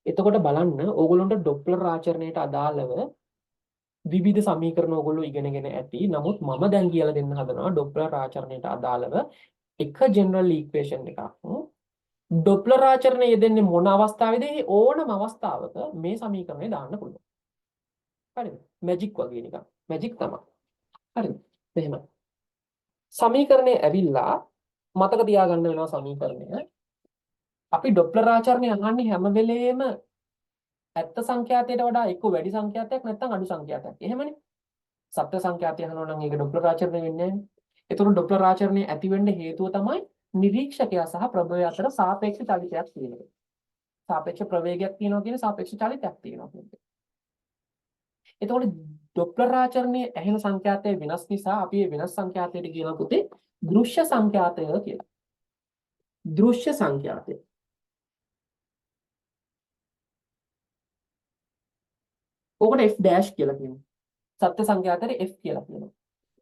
එතකොට බලන්න ඕගොල්ලන්ට ඩොප්ලර් ආචරණයට අදාළව විවිධ සමීකරණ ඕගොල්ලෝ ඉගෙනගෙන ඇති. නමුත් මම දැන් කියලා දෙන්න හදනවා ඩොප්ලර් ආචරණයට අදාළව එක ජෙනරල් ඉක්වේෂන් එකක්. ඩොප්ලර් ආචරණය යෙදෙන්නේ මොන අවස්ථාවේදී? ඕනම අවස්ථාවක මේ සමීකරණය දාන්න පුළුවන්. හරිද? මැජික් වගේ නිකන්. මැජික් තමයි. හරිද? එහෙමයි. සමීකරණය ඇවිල්ලා මතක තියාගන්න වෙනවා සමීකරණය. අපි ඩොප්ලර් ආචරණය අහන්නේ හැම වෙලේම ඇත්ත සංඛ්‍යාතයට වඩා එක්ක වැඩි සංඛ්‍යාතයක් නැත්නම් අඩු සංඛ්‍යාතයක්. එහෙමනේ. සත්‍ය සංඛ්‍යාතය අහනවා නම් ඒක ඩොප්ලර් ආචරණය වෙන්නේ නැහැ. ඒතකොට ඩොප්ලර් ආචරණය ඇති වෙන්න හේතුව තමයි නිරීක්ෂකයා සහ ප්‍රභවය අතර සාපේක්ෂ චලිතයක් තියෙනවා. සාපේක්ෂ ප්‍රවේගයක් තියෙනවා කියන සාපේක්ෂ චලිතයක් තියෙනවා කියන්නේ. එතකොට ඩොප්ලර් ආචරණයේ ඇහෙන සංඛ්‍යාතය වෙනස් නිසා අපි මේ වෙනස් සංඛ්‍යාතයට කියන පුතේ දෘශ්‍ය සංඛ්‍යාතය කියලා. දෘශ්‍ය සංඛ්‍යාතය. ඔකට f dash කියලා කියනවා. සත්‍ය සංඛ්‍යාතයට f කියලා කියනවා.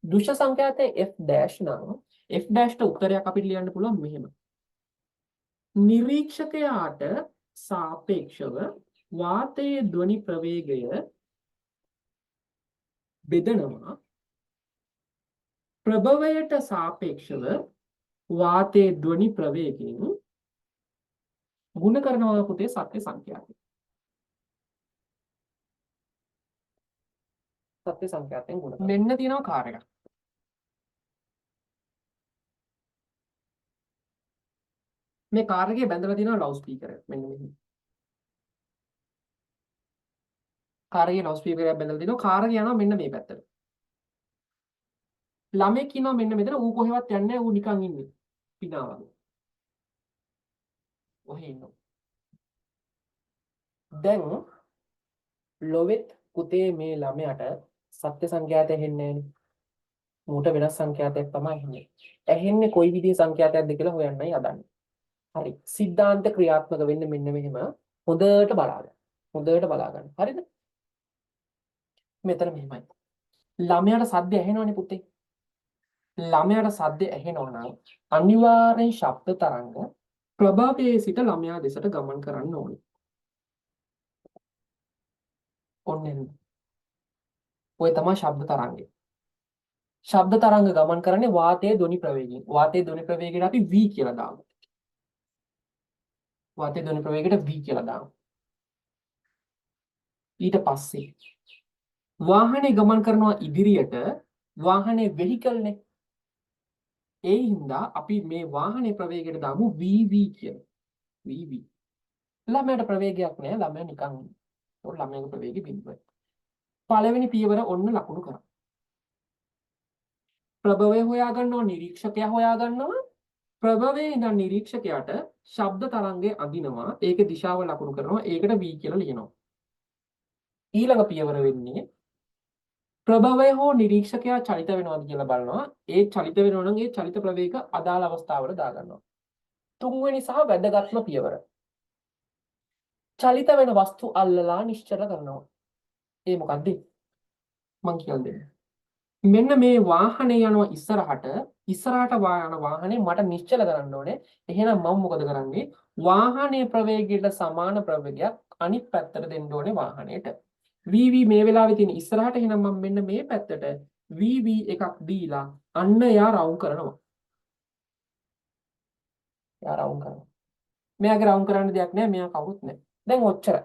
දෘශ්‍ය සංඛ්‍යාතයේ f dash නම් f dash ට උත්තරයක් අපිට ලියන්න පුළුවන් මෙහෙම. නිරීක්ෂකයාට සාපේක්ෂව වාතයේ ධ්වනි ප්‍රවේගය බෙදනවා ප්‍රභවයට සාපේක්ෂව වාතයේ ධ්වනි ප්‍රවේගයෙන් ගුණ කරනවා පුතේ සත්‍ය සංඛ්‍යාතය. සත්‍ය සංඛ්‍යාතයෙන් ගුණ කරනවා. මෙන්න තියෙනවා කාර් එකක්. මේ කාර් එකේ බැඳලා තියෙනවා ලවුඩ් ස්පීකර් එක. මෙන්න මෙහෙම. කාර් එකේ ලවුඩ් ස්පීකර් එකක් බැඳලා තියෙනවා. කාර් එක යනවා මෙන්න මේ පැත්තට. ළමෙක් ඉන්නවා මෙන්න මෙතන. ඌ කොහෙවත් යන්නේ නැහැ. ඌ නිකන් ඉන්නේ. පිනා වගේ. ඔහේ ඉන්නවා. දැන් ලොවෙත් පුතේ මේ ළමයාට සත්‍ය සංඛ්‍යාතය ඇහෙන්නේ නැහැ. මූට වෙනස් සංඛ්‍යාතයක් තමයි ඇහෙන්නේ. ඇහෙන්නේ කොයි විදිහේ සංඛ්‍යාතයක්ද කියලා හොයන්නයි හදන්නේ. හරි. සිද්ධාන්ත ක්‍රියාත්මක වෙන්නේ මෙන්න මෙහෙම. හොඳට බලාගන්න. හොඳට බලාගන්න. හරිද? මෙතන මෙහෙමයි. ළමයාට සද්ද ඇහෙනවනේ පුතේ. ළමයාට සද්ද ඇහෙනවා නම් අනිවාර්යෙන් ශබ්ද තරංග ප්‍රභවයේ සිට ළමයා දෙසට ගමන් කරන්න ඕනේ. ඔන්න ඔය තමයි ශබ්ද තරංගය. ශබ්ද තරංග ගමන් කරන්නේ වාතයේ ධ්වනි ප්‍රවේගයෙන්. වාතයේ ධ්වනි ප්‍රවේගයට අපි v කියලා දාමු. වාතයේ ධ්වනි ප්‍රවේගයට v කියලා දාමු. ඊට පස්සේ වාහනේ ගමන් කරනවා ඉදිරියට වාහනේ වෙහිකල්නේ. ඒ හින්දා අපි මේ වාහනේ ප්‍රවේගයට දාමු vv කියලා. vv. ළමයාට ප්‍රවේගයක් නැහැ. ළමයා නිකන් ඉන්නේ. ඒක ළමයාගේ ප්‍රවේගය බිඳුවයි. පළවෙනි පියවර ඔන්න ලකුණු කරා. ප්‍රභවය හොයා ගන්නවා නිරීක්ෂකයා හොයා ගන්නවා. ප්‍රභවයේ ඉඳන් නිරීක්ෂකයාට ශබ්ද තරංගය අදිනවා. ඒකේ දිශාව ලකුණු කරනවා. ඒකට v කියලා ලියනවා. ඊළඟ පියවර වෙන්නේ ප්‍රභවය හෝ නිරීක්ෂකයා චලිත වෙනවද කියලා බලනවා. ඒ චලිත වෙනවා නම් ඒ චලිත ප්‍රවේග අදාළ අවස්ථාවල දාගන්නවා. තුන්වෙනි සහ වැදගත්ම පියවර. චලිත වෙන වස්තු අල්ලලා නිශ්චල කරනවා. ඒ මොකද්ද? මං කියලා දෙන්න. මෙන්න මේ වාහනේ යනවා ඉස්සරහට යන වාහනේ මට නිශ්චල කරන්න ඕනේ. එහෙනම් මම මොකද කරන්නේ? වාහනේ ප්‍රවේගයට සමාන ප්‍රවේගයක් අනිත් පැත්තට දෙන්න ඕනේ වාහනේට. VV මේ වෙලාවේ තියෙන ඉස්සරහට එහෙනම් මම මෙන්න මේ පැත්තට VV එකක් දීලා අන්න යා රවුම් කරනවා. යා රවුම් කරනවා. මෙයාගේ රවුම් කරන්න දෙයක් නැහැ. මෙයා කවුරුත් නැහැ. දැන් ඔච්චරයි.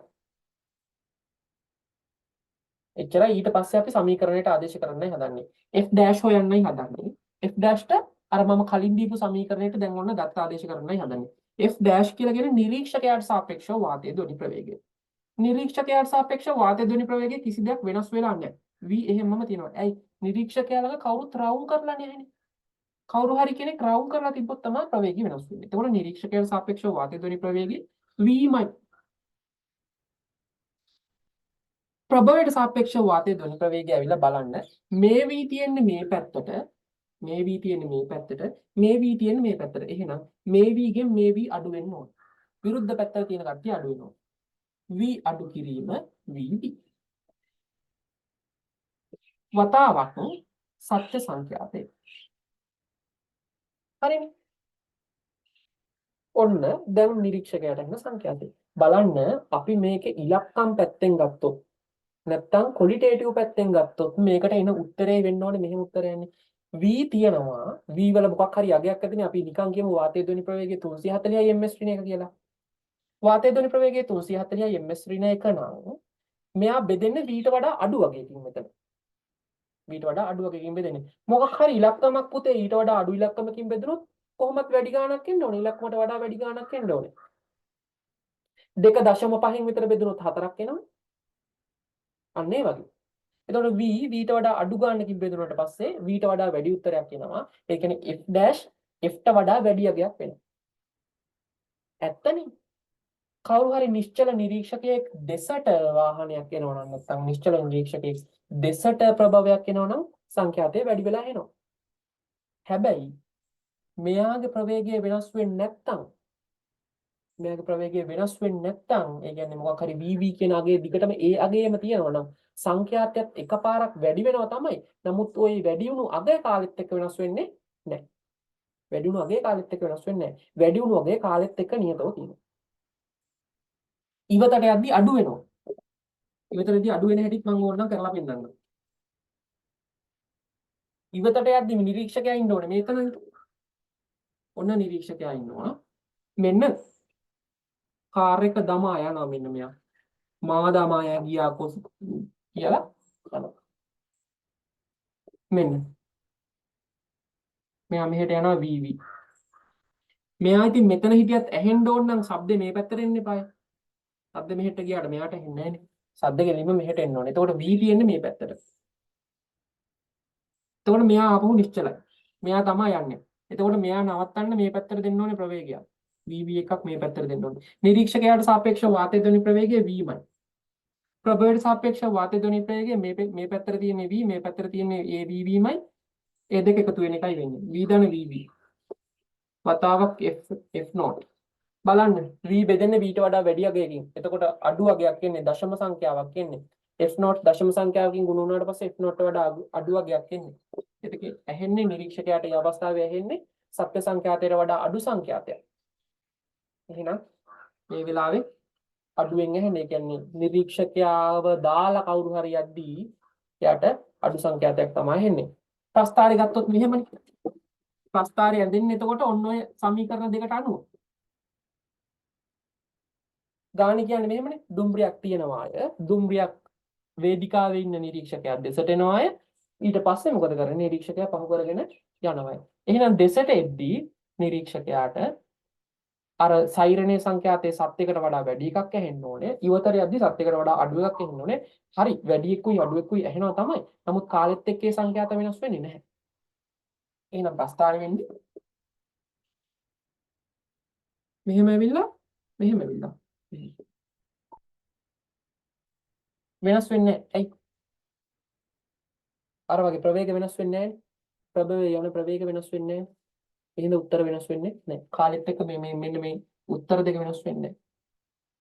එච්චරයි. ඊට පස්සේ අපි සමීකරණයට ආදේශ කරන්නයි හදන්නේ. f dash හොයන්නයි හදන්නේ. f dash ට අර මම කලින් දීපු සමීකරණයට දැන් ඔන්න දත්ත ආදේශ කරන්නයි හදන්නේ. f dash කියලා කියන්නේ නිරීක්ෂකයාට සාපේක්ෂව වාතයේ ධ්වනි ප්‍රවේගය. නිරීක්ෂකයාට සාපේක්ෂව වාතයේ ධ්වනි ප්‍රවේගයේ කිසි දෙයක් වෙනස් වෙලා නැහැ. v එහෙමම තියෙනවා. ඇයි? නිරීක්ෂකයා ළඟ කවුරුත් රවුම් කරලා නැහැනේ. කවුරු හරි කෙනෙක් රවුම් කරලා තිබ්බොත් තමයි ප්‍රවේගය වෙනස් වෙන්නේ. එතකොට නිරීක්ෂකයාට සාපේක්ෂව වාතයේ ධ්වනි ප්‍රවේගය v මයි. ප්‍රභවයට සාපේක්ෂව වාතයේ ධ්වනි ප්‍රවේගය ඇවිල්ලා බලන්න මේ v තියෙන්නේ මේ පැත්තට මේ v තියෙන්නේ මේ පැත්තට මේ v තියෙන්නේ මේ පැත්තට. එහෙනම් මේ v ගෙන් මේ v අඩු වෙන්න ඕන. විරුද්ධ පැත්තට තියෙන කට්ටිය අඩු වෙනවා. v අඩු කිරීම vv. වතාවක් සත්‍ය සංඛ්‍යාතය. හරිනේ. ඔන්න දැන් නිරීක්ෂකයාට එන සංඛ්‍යාතය. බලන්න අපි මේකේ ඉලක්කම් පැත්තෙන් ගත්තොත් නැත්තම් ක්වොලිටේටිව් පැත්තෙන් ගත්තොත් මේකට එන උත්තරේ වෙන්න ඕනේ මෙහෙම උත්තරයන්නේ. v තියනවා v වල මොකක් හරි යගයක් ඇතිනේ අපි නිකන් කියමු වාතයේ ධ්වනි ප්‍රවේගය 340යි ms ඍණ එක කියලා. වාතයේ ධ්වනි ප්‍රවේගය 340යි ms ඍණ එක නම් මෙයා බෙදෙන්නේ v ට වඩා අඩු වගේකින් මෙතන. v ට වඩා අඩු වගේකින් බෙදෙන්නේ. මොකක් හරි ඉලක්කමක් පුතේ ඊට වඩා අඩු ඉලක්කමකින් බෙදුනොත් කොහොමත් වැඩි ගාණක් එන්න ඕනේ. ඉලක්කමට වඩා වැඩි ගාණක් එන්න ඕනේ. 2.5න් විතර බෙදුනොත් 4ක් එනවා. අන්න ඒ වගේ. එතකොට v ට වඩා අඩු ගානකින් බෙදුනට පස්සේ v ට වඩා වැඩි උත්තරයක් එනවා. ඒ කියන්නේ f dash f ට වඩා වැඩි යගයක් වෙනවා. ඇත්තනේ. කවුරු හරි නිශ්චල නිරීක්ෂකයෙක් දෙසට වාහනයක් එනවා නම් නැත්නම් නිශ්චල නිරීක්ෂකයෙක් දෙසට ප්‍රභවයක් එනවා නම් සංඛ්‍යාතය වැඩි වෙලා එනවා. හැබැයි මෙයාගේ ප්‍රවේගය වෙනස් වෙන්නේ නැත්නම් ඒ කියන්නේ මොකක් හරි vv කියන අගයේ දිගටම ඒ අගයේම තියෙනවා නම් සංඛ්‍යාතයත් එකපාරක් වැඩි වෙනවා තමයි. නමුත් ওই වැඩි වුණු අගය කාලෙත් එක්ක වෙනස් වෙන්නේ නැහැ. වැඩි වුණු අගය කාලෙත් එක්ක වෙනස් වෙන්නේ නැහැ. වැඩි වුණු අගය කාලෙත් එක්ක නියතව තියෙනවා. ඉවතට යද්දි අඩු වෙනවා. ඉවතටදී අඩු වෙන හැටිත් මම ඕනනම් කරලා පෙන්නන්නම්. ඉවතට යද්දි නිරීක්ෂකයා ඉන්න ඕනේ මේතන. ඔන්න නිරීක්ෂකයා ඉන්නවා. මෙන්න කාර් එක දමා යනවා මෙන්න මෙයා. මාව දමා ගියා කොස් කියලා කරනවා. මෙන්න. මෙයා මෙහෙට යනවා VV. මෙයා ඉතින් මෙතන හිටියත් ඇහෙන්න ඕන නම් ශබ්දේ මේ පැත්තට එන්න එපායි. ශබ්ද මෙහෙට ගියාට මෙයාට ඇහෙන්නේ නැහැනේ. ශබ්ද ගෙලින්ම මෙහෙට එන්න ඕනේ. එතකොට V තියෙන්නේ මේ පැත්තට. එතකොට මෙයා ආපහු නිශ්චලයි. මෙයා තමයි යන්නේ. එතකොට මෙයා නවත්තන්න මේ පැත්තට දෙන්න ඕනේ ප්‍රවේගය. VV එකක් මේ පැත්තට දෙන්න ඕනේ. නිරීක්ෂකයාට සාපේක්ෂව වාතයේ ධ්වනි ප්‍රවේගය Vමයි. ප්‍රභවයට සාපේක්ෂව වාතයේ ධ්වනි ප්‍රවේගය මේ පැත්තට තියෙන්නේ V මේ පැත්තට තියෙන්නේ ඒ VVමයි. ඒ දෙක එකතු වෙන එකයි වෙන්නේ. V ධන VV. වතාවක් F not. බලන්න v බෙදෙන්නේ v ට වඩා වැඩි අගයකින්. එතකොට අඩු අගයක් එන්නේ දශම සංඛ්‍යාවක් එන්නේ. f not දශම සංඛ්‍යාවකින් ගුණ වුණාට පස්සේ f not ට වඩා අඩු අගයක් එන්නේ. ඒක ඇහෙන්නේ නිරීක්ෂකයාට මේ අවස්ථාවේ ඇහෙන්නේ සත්‍ය සංඛ්‍යාතයට වඩා අඩු සංඛ්‍යාතයක්. එහෙනම් මේ වෙලාවේ අඩුවෙන් ඇහෙන්නේ. ඒ කියන්නේ නිරීක්ෂකයාව දාලා කවුරු හරි යද්දී එයාට අඩු සංඛ්‍යාතයක් තමයි ඇහෙන්නේ. ප්‍රස්ථාරය ගත්තොත් මෙහෙමනේ. ප්‍රස්ථාරය ඇඳෙන්නේ එතකොට ඔන්න ඔය සමීකරණ දෙකට අනුව. ගාණ කියන්නේ මෙහෙමනේ. දුම්රියක් තියනවා අය. දුම්රියක් වේදිකාවේ ඉන්න නිරීක්ෂකයා දෙසට එනවා අය. ඊට පස්සේ මොකද කරන්නේ? නිරීක්ෂකයා පහු කරගෙන යනවා. එහෙනම් දෙසට එද්දී නිරීක්ෂකයාට අර සෛරණේ සංඛ්‍යාතයේ සත්‍යයකට වඩා වැඩි එකක් ඇහෙන්න ඕනේ. ඉවතර යද්දී සත්‍යයකට වඩා අඩු එකක් ඇහෙන්න ඕනේ. හරි වැඩි එක්කුයි අඩු එක්කුයි ඇහෙනවා තමයි. නමුත් කාලෙත් එක්ක ඒ සංඛ්‍යාත වෙනස් වෙන්නේ නැහැ. එහෙනම් ප්‍රස්ථාර වෙන්නේ මෙහෙම ඇවිල්ලා මෙහෙම ඇවිල්ලා. වෙනස් වෙන්නේ නැහැ. ඇයි? අර වගේ ප්‍රවේග වෙනස් වෙන්නේ නැහැ. ප්‍රභවයේ යන ප්‍රවේග වෙනස් වෙන්නේ නැහැ. එහෙනම් උත්තර වෙනස් වෙන්නේ නැහැ. කාලෙත් එක්ක මෙන්න මේ උත්තර දෙක වෙනස් වෙන්නේ නැහැ.